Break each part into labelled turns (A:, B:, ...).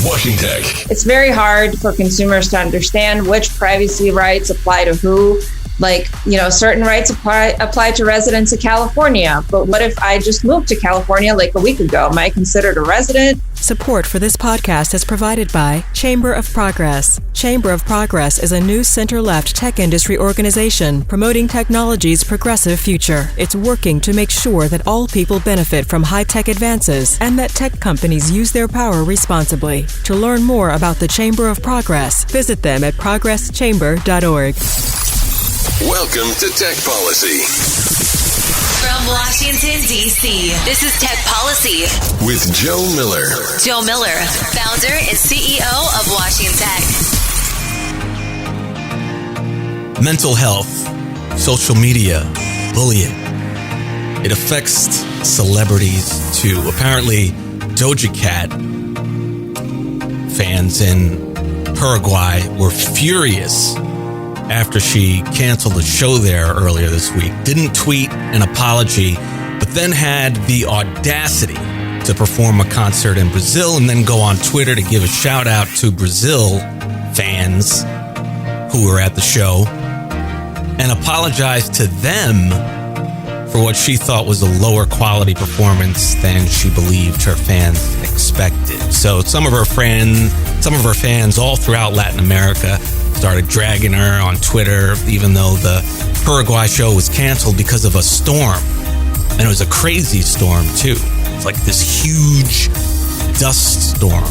A: Washington.
B: It's very hard for consumers to understand which privacy rights apply to who. Like, certain rights apply to residents of California. But what if I just moved to California like a week ago? Am I considered a resident?
C: Support for this podcast is provided by Chamber of Progress. Chamber of Progress is a new center-left tech industry organization promoting technology's progressive future. It's working to make sure that all people benefit from high-tech advances and that tech companies use their power responsibly. To learn more about the Chamber of Progress, visit them at progresschamber.org.
A: Welcome to Tech Policy.
D: From Washington, D.C., this is Tech Policy
A: with Joe Miller.
D: Joe Miller, founder and CEO of Washington Tech.
E: Mental health, social media, bullying. It affects celebrities too. Apparently, Doja Cat fans in Paraguay were furious after she canceled the show there earlier this week. Didn't tweet an apology, but then had the audacity to perform a concert in Brazil and then go on Twitter to give a shout out to Brazil fans who were at the show and apologize to them for what she thought was a lower quality performance than she believed her fans expected. So some of her fans all throughout Latin America started dragging her on Twitter, even though the Paraguay show was canceled because of a storm. And it was a crazy storm, too. It's like this huge dust storm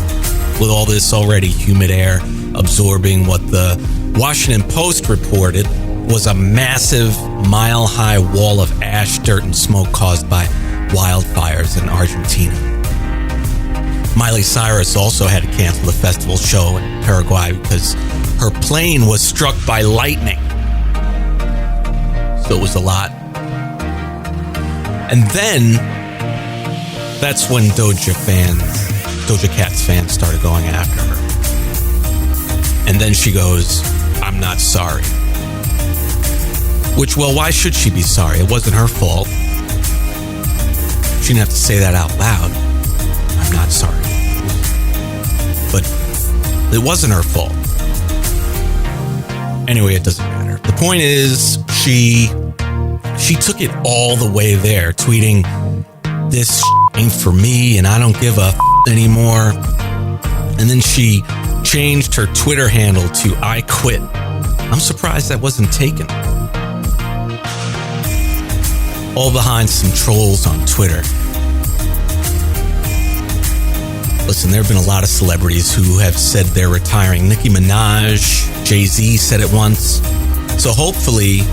E: with all this already humid air absorbing what the Washington Post reported was a massive mile-high wall of ash, dirt, and smoke caused by wildfires in Argentina. Miley Cyrus also had to cancel the festival show in Paraguay because her plane was struck by lightning. So it was a lot. And then that's when Doja Cat's fans started going after her. And then she goes, "I'm not sorry." Which, well, why should she be sorry? It wasn't her fault. She didn't have to say that out loud. I'm not sorry. But it wasn't her fault. Anyway, it doesn't matter. The point is, she took it all the way there, tweeting, "This ain't for me and I don't give a anymore." And then she changed her Twitter handle to "I quit." I'm surprised that wasn't taken. All behind some trolls on Twitter. Listen, there have been a lot of celebrities who have said they're retiring. Nicki Minaj, Jay-Z said it once. So hopefully,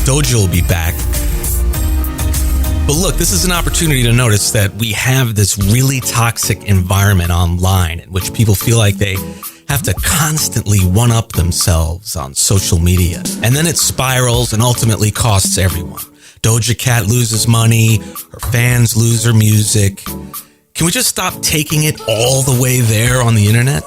E: Doja will be back. But look, this is an opportunity to notice that we have this really toxic environment online in which people feel like they have to constantly one-up themselves on social media. And then it spirals and ultimately costs everyone. Doja Cat loses money, her fans lose her music. Can we just stop taking it all the way there on the internet?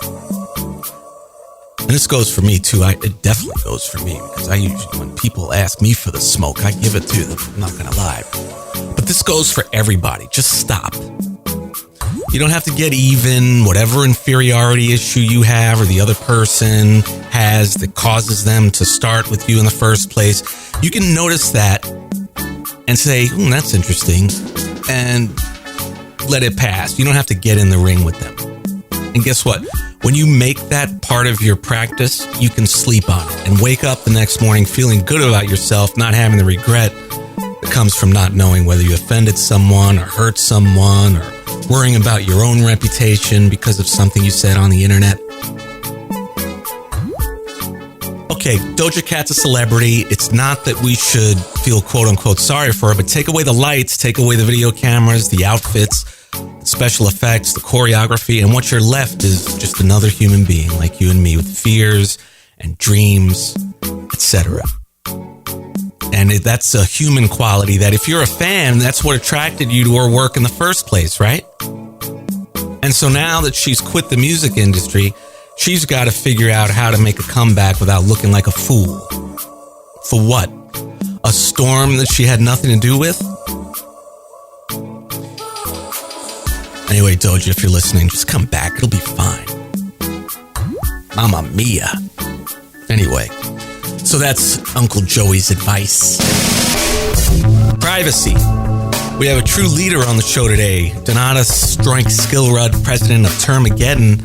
E: And this goes for me too. It definitely goes for me because I usually, when people ask me for the smoke, I give it to them. I'm not going to lie. But this goes for everybody. Just stop. You don't have to get even. Whatever inferiority issue you have or the other person has that causes them to start with you in the first place, you can notice that and say, that's interesting, and let it pass. You don't have to get in the ring with them. And guess what? When you make that part of your practice, you can sleep on it and wake up the next morning feeling good about yourself, not having the regret that comes from not knowing whether you offended someone or hurt someone or worrying about your own reputation because of something you said on the internet. Okay, Doja Cat's a celebrity. It's not that we should feel quote-unquote sorry for her, but take away the lights, take away the video cameras, the outfits, the special effects, the choreography, and what you're left is just another human being like you and me with fears and dreams, etc. And that's a human quality that if you're a fan, that's what attracted you to her work in the first place, right? And so now that she's quit the music industry, she's got to figure out how to make a comeback without looking like a fool. For what? A storm that she had nothing to do with? Anyway, Doja, if you're listening, just come back. It'll be fine. Mamma mia. Anyway, so that's Uncle Joey's advice. Privacy. We have a true leader on the show today, Donata Stroink Skillrud, president of Termageddon,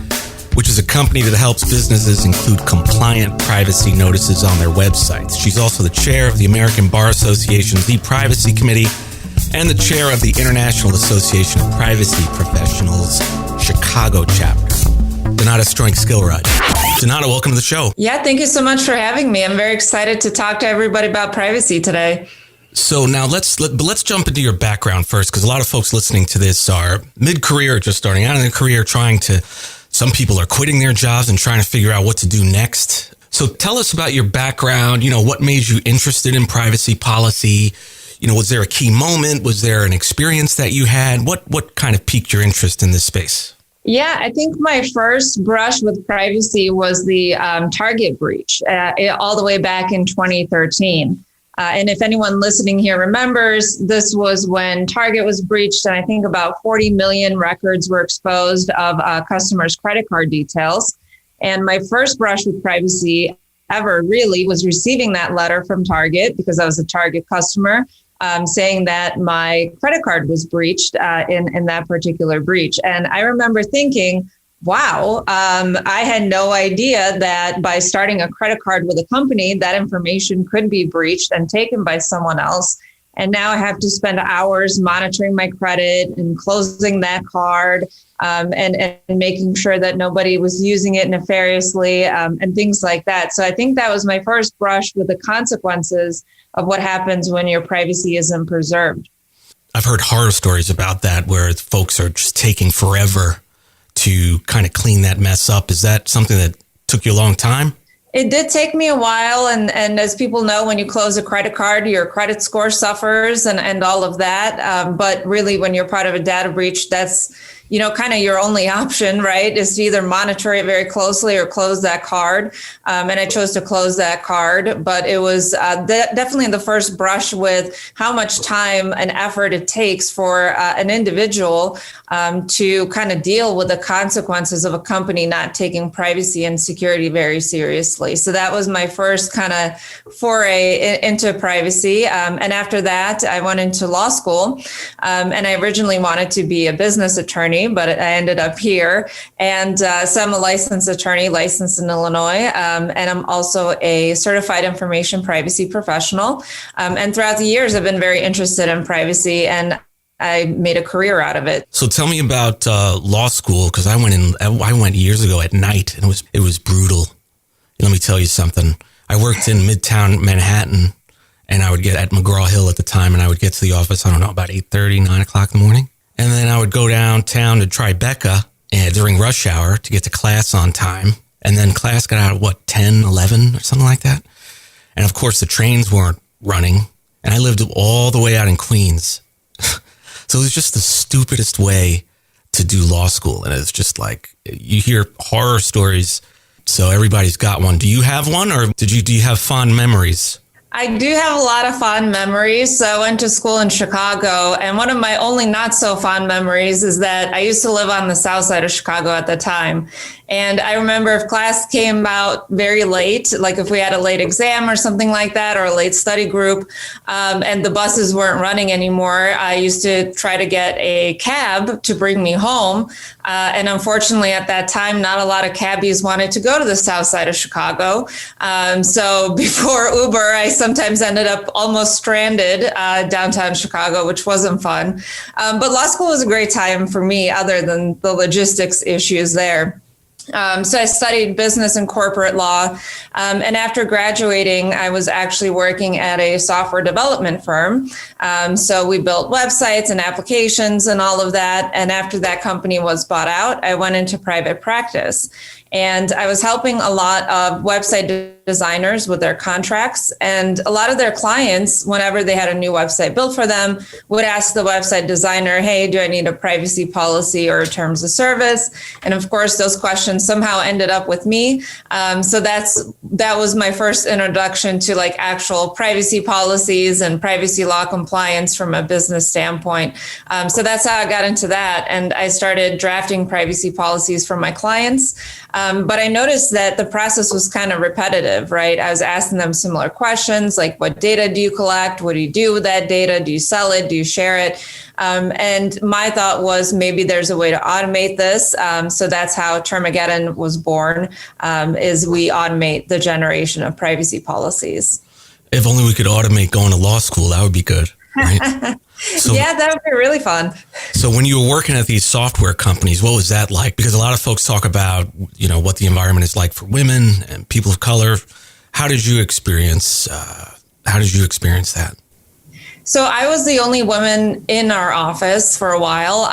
E: which is a company that helps businesses include compliant privacy notices on their websites. She's also the chair of the American Bar Association's e-Privacy Committee and the chair of the International Association of Privacy Professionals Chicago chapter. Donata Stroink Skillrud. Donata, welcome to the show.
B: Yeah, thank you so much for having me. I'm very excited to talk to everybody about privacy today.
E: So now let's jump into your background first, because a lot of folks listening to this are mid-career, just starting out in their career, some people are quitting their jobs and trying to figure out what to do next. So tell us about your background. What made you interested in privacy policy? Was there a key moment? Was there an experience that you had? What kind of piqued your interest in this space?
B: Yeah, I think my first brush with privacy was the Target breach all the way back in 2013. And if anyone listening here remembers, this was when Target was breached, and I think about 40 million records were exposed of customers' credit card details. And my first brush with privacy ever really was receiving that letter from Target, because I was a Target customer, saying that my credit card was breached in that particular breach. And I remember thinking, wow, I had no idea that by starting a credit card with a company, that information could be breached and taken by someone else. And now I have to spend hours monitoring my credit and closing that card and making sure that nobody was using it nefariously and things like that. So I think that was my first brush with the consequences of what happens when your privacy isn't preserved.
E: I've heard horror stories about that, where folks are just taking forever to kind of clean that mess up. Is that something that took you a long time?
B: It did take me a while. And as people know, when you close a credit card, your credit score suffers and all of that. But really, when you're part of a data breach, that's, kind of your only option, right, is to either monitor it very closely or close that card. And I chose to close that card. But it was definitely the first brush with how much time and effort it takes for an individual to kind of deal with the consequences of a company not taking privacy and security very seriously. So that was my first kind of foray into privacy. And after that, I went into law school. And I originally wanted to be a business attorney, but I ended up here. And so I'm a licensed attorney, licensed in Illinois. And I'm also a certified information privacy professional. And throughout the years, I've been very interested in privacy, and I made a career out of it.
E: So tell me about law school, because I went years ago at night, and it was brutal. Let me tell you something. I worked in Midtown Manhattan, and I would get at McGraw-Hill at the time, and I would get to the office, about 8:30, 9 o'clock in the morning. And then I would go downtown to Tribeca during rush hour to get to class on time. And then class got out at 10, 11 or something like that. And of course, the trains weren't running. And I lived all the way out in Queens. So it was just the stupidest way to do law school. And it's just like, you hear horror stories. So everybody's got one. Do you have one, or do you have fond memories?
B: I do have a lot of fond memories. So I went to school in Chicago, and one of my only not so fond memories is that I used to live on the south side of Chicago at the time. And I remember if class came out very late, like if we had a late exam or something like that, or a late study group, and the buses weren't running anymore, I used to try to get a cab to bring me home. And unfortunately, at that time, not a lot of cabbies wanted to go to the south side of Chicago. So before Uber, I sometimes ended up almost stranded downtown Chicago, which wasn't fun. But law school was a great time for me, other than the logistics issues there. So I studied business and corporate law. And after graduating, I was actually working at a software development firm. So we built websites and applications and all of that. And after that company was bought out, I went into private practice. And I was helping a lot of website designers with their contracts. And a lot of their clients, whenever they had a new website built for them, would ask the website designer, hey, do I need a privacy policy or terms of service? And of course, those questions question somehow ended up with me. So that was my first introduction to like actual privacy policies and privacy law compliance from a business standpoint. So that's how I got into that. And I started drafting privacy policies for my clients. But I noticed that the process was kind of repetitive, right? I was asking them similar questions like, what data do you collect? What do you do with that data? Do you sell it? Do you share it? And my thought was maybe there's a way to automate this. So that's how Termageddon was born, is we automate the generation of privacy policies.
E: If only we could automate going to law school, that would be good. Right? So,
B: yeah, that would be really fun.
E: So when you were working at these software companies, what was that like? Because a lot of folks talk about, what the environment is like for women and people of color. How did you experience that?
B: So I was the only woman in our office for a while.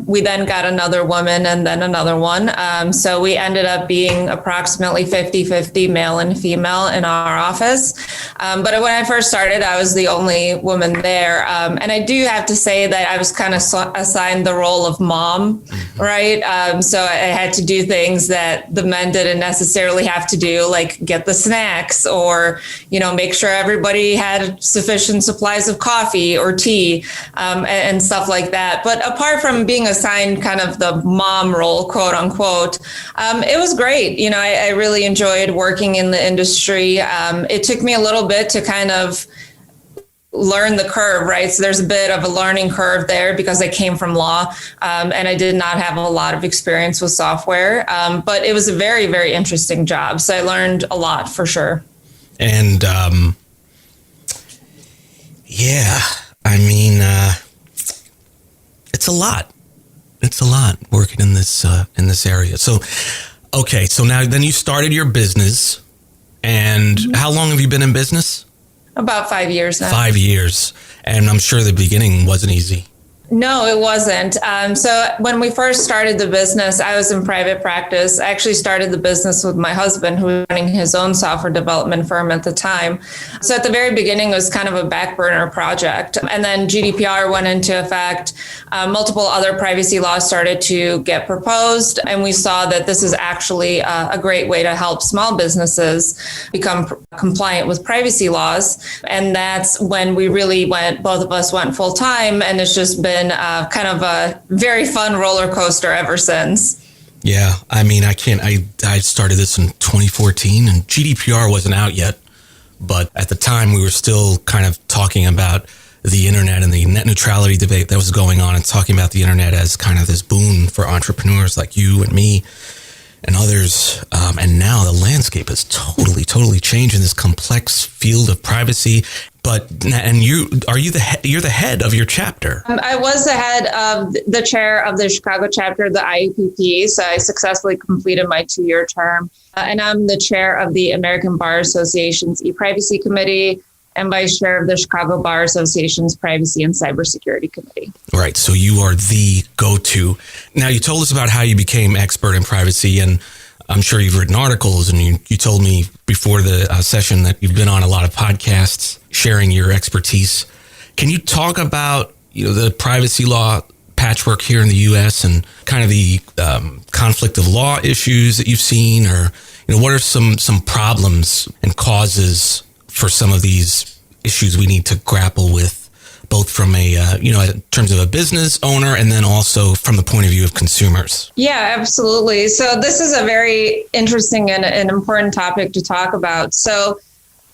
B: We then got another woman and then another one. So we ended up being approximately 50-50 male and female in our office. But when I first started, I was the only woman there. And I do have to say that I was kind of assigned the role of mom, right? So I had to do things that the men didn't necessarily have to do, like get the snacks or, make sure everybody had sufficient supplies of coffee or tea and stuff like that. But apart from being assigned kind of the mom role, quote unquote, it was great. I really enjoyed working in the industry. It took me a little bit to kind of learn the curve, right? So there's a bit of a learning curve there because I came from law and I did not have a lot of experience with software. But it was a very, very interesting job. So I learned a lot for sure. And
E: yeah, I mean, it's a lot. It's a lot working in this area. So, okay, so now then you started your business, and how long have you been in business?
B: About 5 years now.
E: 5 years, and I'm sure the beginning wasn't easy.
B: No, it wasn't. So when we first started the business, I was in private practice. I actually started the business with my husband, who was running his own software development firm at the time. So at the very beginning, it was kind of a back burner project. And then GDPR went into effect. Multiple other privacy laws started to get proposed. And we saw that this is actually a great way to help small businesses become compliant with privacy laws. And that's when we really both of us went full time. And it's just been kind of a very fun roller coaster ever since.
E: Yeah, I mean, I started this in 2014 and GDPR wasn't out yet, but at the time we were still kind of talking about the internet and the net neutrality debate that was going on and talking about the internet as kind of this boon for entrepreneurs like you and me and others. And now the landscape has totally changed in this complex field of privacy. You're the head of your chapter. I
B: was the head of the chair of the Chicago chapter of the IAPP. So I successfully completed my 2-year term. And I'm the chair of the American Bar Association's e-privacy committee and vice chair of the Chicago Bar Association's privacy and cybersecurity committee. Right.
E: So you are the go-to. Now, you told us about how you became expert in privacy, and I'm sure you've written articles, and you told me before the session that you've been on a lot of podcasts sharing your expertise. Can you talk about the privacy law patchwork here in the U.S. and kind of the conflict of law issues that you've seen, or what are some problems and causes for some of these issues we need to grapple with, both from in terms of a business owner and then also from the point of view of consumers?
B: Yeah, absolutely. So this is a very interesting and an important topic to talk about. So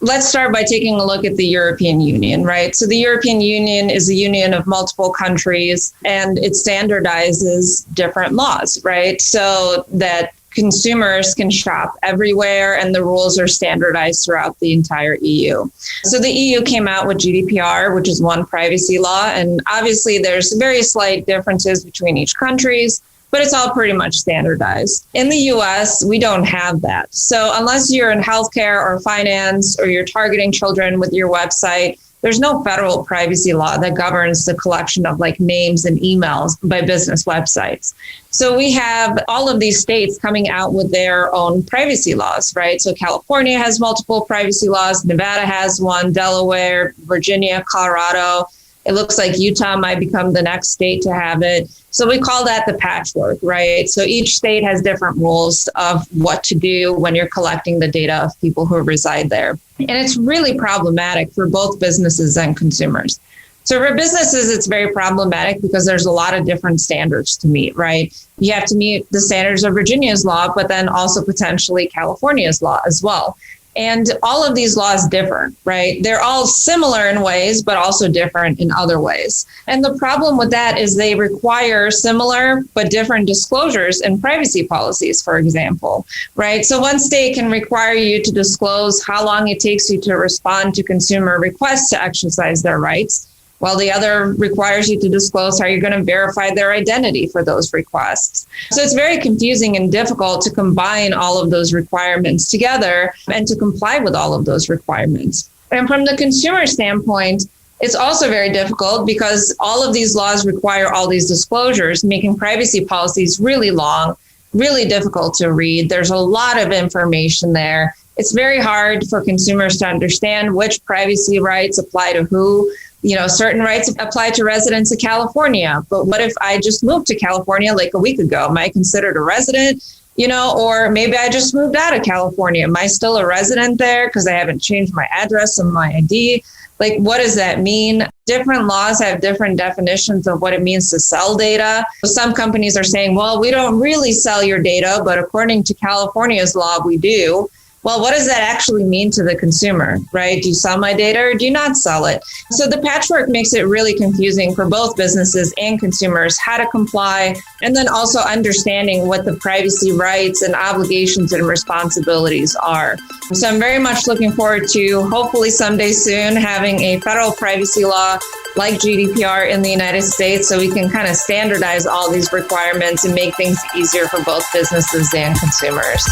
B: let's start by taking a look at the European Union, right? So the European Union is a union of multiple countries and it standardizes different laws, right? So that consumers can shop everywhere and the rules are standardized throughout the entire EU. So the EU came out with GDPR, which is one privacy law. And obviously there's very slight differences between each countries, but it's all pretty much standardized. In the US, we don't have that. So unless you're in healthcare or finance or you're targeting children with your website, there's no federal privacy law that governs the collection of names and emails by business websites. So we have all of these states coming out with their own privacy laws, right? So California has multiple privacy laws. Nevada has one, Delaware, Virginia, Colorado. It looks like Utah might become the next state to have it. So we call that the patchwork, right? So each state has different rules of what to do when you're collecting the data of people who reside there. And it's really problematic for both businesses and consumers. So for businesses, it's very problematic because there's a lot of different standards to meet, right? You have to meet the standards of Virginia's law, but then also potentially California's law as well. And all of these laws differ, right? They're all similar in ways, but also different in other ways. And the problem with that is they require similar but different disclosures in privacy policies, for example, right? So one state can require you to disclose how long it takes you to respond to consumer requests to exercise their rights, while the other requires you to disclose how you're going to verify their identity for those requests. So it's very confusing and difficult to combine all of those requirements together and to comply with all of those requirements. And from the consumer standpoint, it's also very difficult because all of these laws require all these disclosures, making privacy policies really long, really difficult to read. There's a lot of information there. It's very hard for consumers to understand which privacy rights apply to who. You know, certain rights apply to residents of California, but what if I just moved to California like a week ago? Am I considered a resident? You know, or maybe I just moved out of California. Am I still a resident there because I haven't changed my address and my ID? Like, what does that mean? Different laws have different definitions of what it means to sell data. Some companies are saying, well, we don't really sell your data, but according to California's law, we do. Well, what does that actually mean to the consumer, right? Do you sell my data or do you not sell it? So the patchwork makes it really confusing for both businesses and consumers how to comply, and then also understanding what the privacy rights and obligations and responsibilities are. So I'm very much looking forward to hopefully someday soon having a federal privacy law like GDPR in the United States so we can kind of standardize all these requirements and make things easier for both businesses and consumers.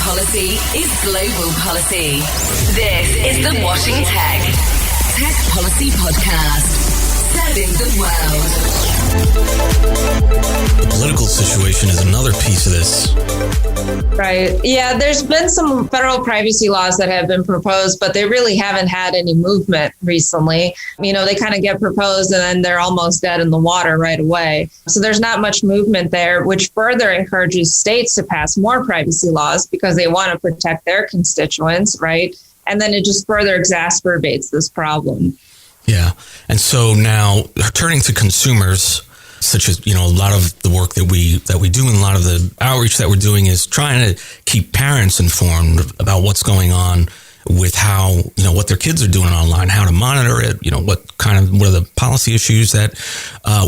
D: Policy is global policy. This is the Washing Tech Policy Podcast. Serving the world.
E: The political situation is another piece of this.
B: Right. Yeah, there's been some federal privacy laws that have been proposed, but they really haven't had any movement recently. You know, they kind of get proposed and then they're almost dead in the water right away. So there's not much movement there, which further encourages states to pass more privacy laws because they want to protect their constituents, right? And then it just further exacerbates this problem.
E: Yeah. And so now turning to consumers, such as, you know, a lot of the work that we do and a lot of the outreach that we're doing is trying to keep parents informed about what's going on with how, you know, what their kids are doing online, how to monitor it, you know, what are the policy issues that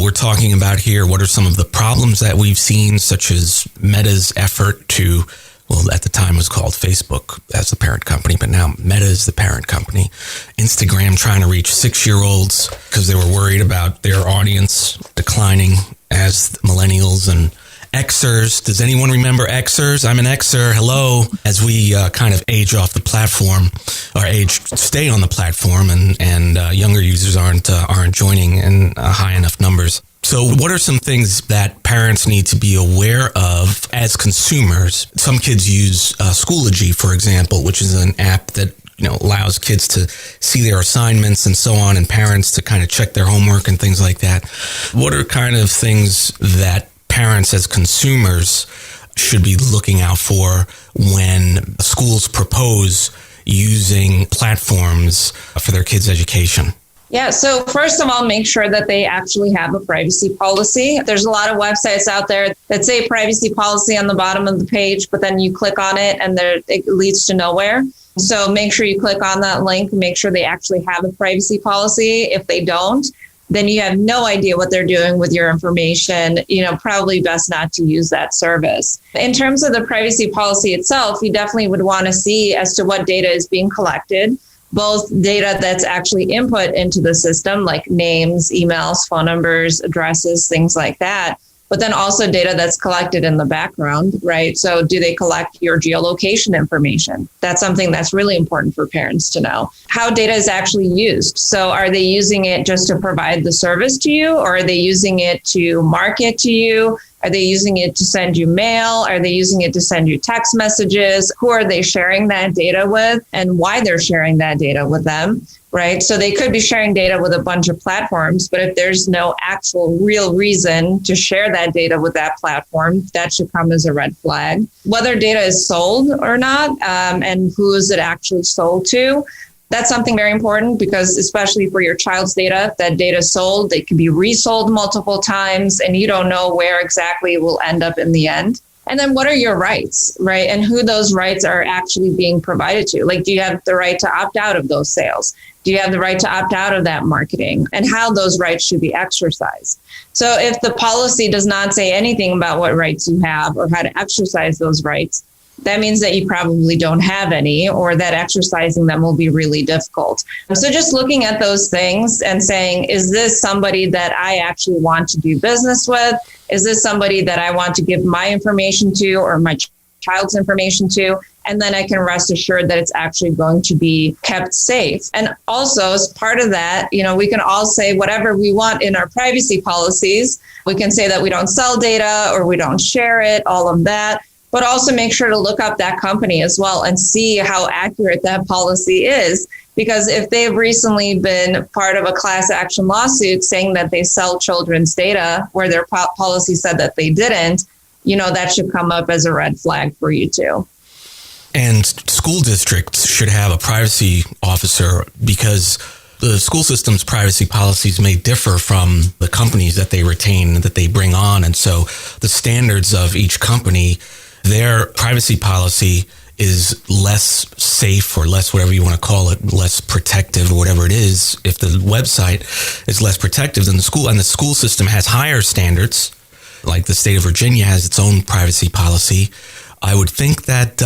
E: we're talking about here? What are some of the problems that we've seen, such as Meta's effort to, well, at the time it was called Facebook as the parent company, but now Meta is the parent company. Instagram trying to reach 6-year-olds because they were worried about their audience declining as millennials and Xers. Does anyone remember Xers? I'm an Xer. Hello. As we kind of age off the platform, or stay on the platform, and younger users aren't joining in high enough numbers. So what are some things that parents need to be aware of as consumers? Some kids use Schoology, for example, which is an app that, you know, allows kids to see their assignments and so on, and parents to kind of check their homework and things like that. What are kind of things that parents as consumers should be looking out for when schools propose using platforms for their kids' education?
B: Yeah, so first of all, make sure that they actually have a privacy policy. There's a lot of websites out there that say privacy policy on the bottom of the page, but then you click on it and it leads to nowhere. So make sure you click on that link, make sure they actually have a privacy policy. If they don't, then you have no idea what they're doing with your information. You know, probably best not to use that service. In terms of the privacy policy itself, you definitely would want to see as to what data is being collected, both data that's actually input into the system, like names, emails, phone numbers, addresses, things like that, but then also data that's collected in the background, right? So do they collect your geolocation information? That's something that's really important for parents to know. How data is actually used. So are they using it just to provide the service to you, or are they using it to market to you? Are they using it to send you mail? Are they using it to send you text messages? Who are they sharing that data with, and why they're sharing that data with them? Right. So they could be sharing data with a bunch of platforms, but if there's no actual real reason to share that data with that platform, that should come as a red flag. Whether data is sold or not, and who is it actually sold to, that's something very important, because especially for your child's data, that data is sold, it can be resold multiple times, and you don't know where exactly it will end up in the end. And then what are your rights, right? And who those rights are actually being provided to? Like, do you have the right to opt out of those sales? Do you have the right to opt out of that marketing, and how those rights should be exercised? So if the policy does not say anything about what rights you have or how to exercise those rights, that means that you probably don't have any, or that exercising them will be really difficult. So just looking at those things and saying, is this somebody that I actually want to do business with? Is this somebody that I want to give my information to, or my child's information to? And then I can rest assured that it's actually going to be kept safe. And also, as part of that, we can all say whatever we want in our privacy policies. We can say that we don't sell data or we don't share it, all of that. But also make sure to look up that company as well and see how accurate that policy is. Because if they've recently been part of a class action lawsuit saying that they sell children's data where their policy said that they didn't, that should come up as a red flag for you too.
E: And school districts should have a privacy officer, because the school system's privacy policies may differ from the companies that they retain, that they bring on. And so the standards of each company, their privacy policy is less safe, or less, whatever you want to call it, less protective, or whatever it is. If the website is less protective than the school, and the school system has higher standards, like the state of Virginia has its own privacy policy, I would think that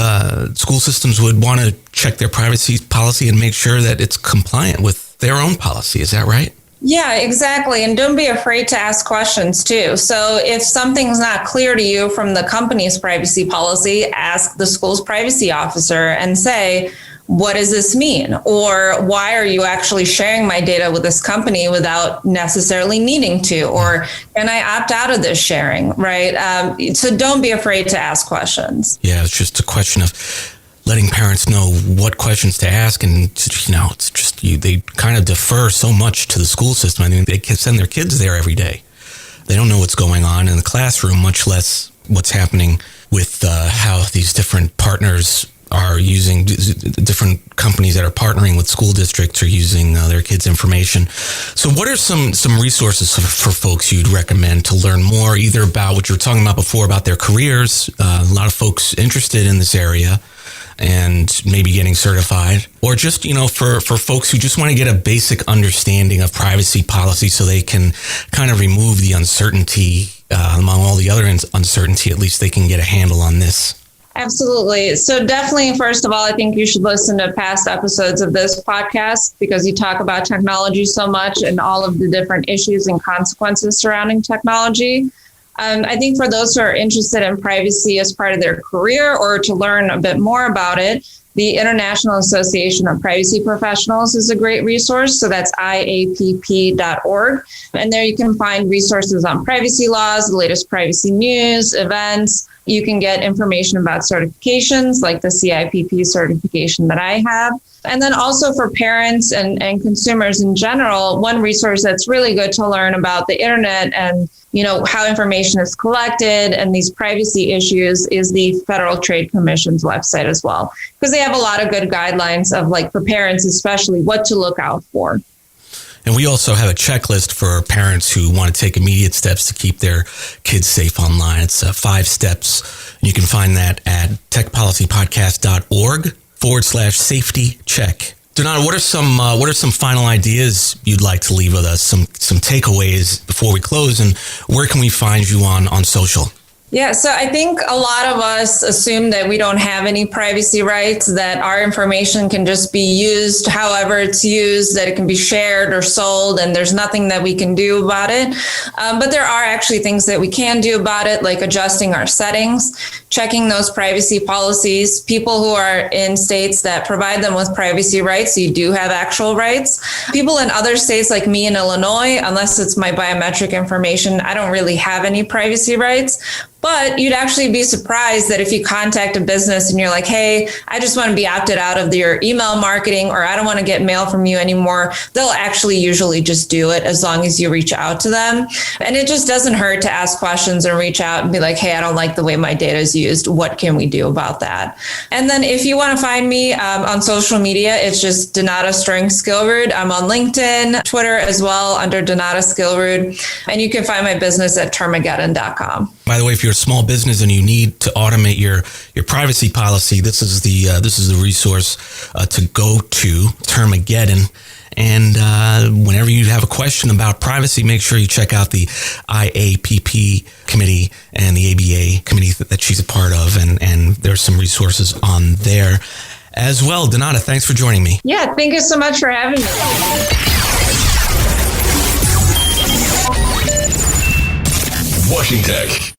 E: school systems would want to check their privacy policy and make sure that it's compliant with their own policy. Is that right?
B: Yeah, exactly. And don't be afraid to ask questions too. So if something's not clear to you from the company's privacy policy, ask the school's privacy officer and say, what does this mean? Or why are you actually sharing my data with this company without necessarily needing to? Or can I opt out of this sharing, right? So don't be afraid to ask questions.
E: Yeah, it's just a question of letting parents know what questions to ask. And, it's just they kind of defer so much to the school system. I mean, they can send their kids there every day. They don't know what's going on in the classroom, much less what's happening with how these different partners are using, different companies that are partnering with school districts are using their kids' information. So what are some resources for folks you'd recommend to learn more, either about what you were talking about before, about their careers, a lot of folks interested in this area and maybe getting certified, or just, for folks who just want to get a basic understanding of privacy policy so they can kind of remove the uncertainty among all the other uncertainty, at least they can get a handle on this?
B: Absolutely. So definitely, first of all, I think you should listen to past episodes of this podcast, because you talk about technology so much and all of the different issues and consequences surrounding technology. I think for those who are interested in privacy as part of their career, or to learn a bit more about it, the International Association of Privacy Professionals is a great resource. So that's IAPP.org. And there you can find resources on privacy laws, the latest privacy news, events. You can get information about certifications like the CIPP certification that I have. And then also for parents and consumers in general, one resource that's really good to learn about the internet and how information is collected and these privacy issues is the Federal Trade Commission's website as well, because they have a lot of good guidelines of, like, for parents especially, what to look out for.
E: And we also have a checklist for parents who want to take immediate steps to keep their kids safe online. It's 5 steps. You can find that at techpolicypodcast.org/safety check. Donato, what are some final ideas you'd like to leave with us? Some takeaways before we close, and where can we find you on social?
B: Yeah, so I think a lot of us assume that we don't have any privacy rights, that our information can just be used however it's used, that it can be shared or sold, and there's nothing that we can do about it. But there are actually things that we can do about it, like adjusting our settings, checking those privacy policies. People who are in states that provide them with privacy rights, so you do have actual rights. People in other states like me in Illinois, unless it's my biometric information, I don't really have any privacy rights. But you'd actually be surprised that if you contact a business and you're like, hey, I just want to be opted out of your email marketing, or I don't want to get mail from you anymore, they'll actually usually just do it as long as you reach out to them. And it just doesn't hurt to ask questions and reach out and be like, hey, I don't like the way my data is used. What can we do about that? And then if you want to find me on social media, it's just Donata Stroink Skillroot. I'm on LinkedIn, Twitter as well under Donata Skillroot. And you can find my business at termageddon.com.
E: By the way, if you're a small business and you need to automate your privacy policy, this is the resource to go to, Termageddon. And whenever you have a question about privacy, make sure you check out the IAPP committee and the ABA committee that she's a part of. And there's some resources on there as well. Donata, thanks for joining me.
B: Yeah, thank you so much for having me.
A: Washing Tech.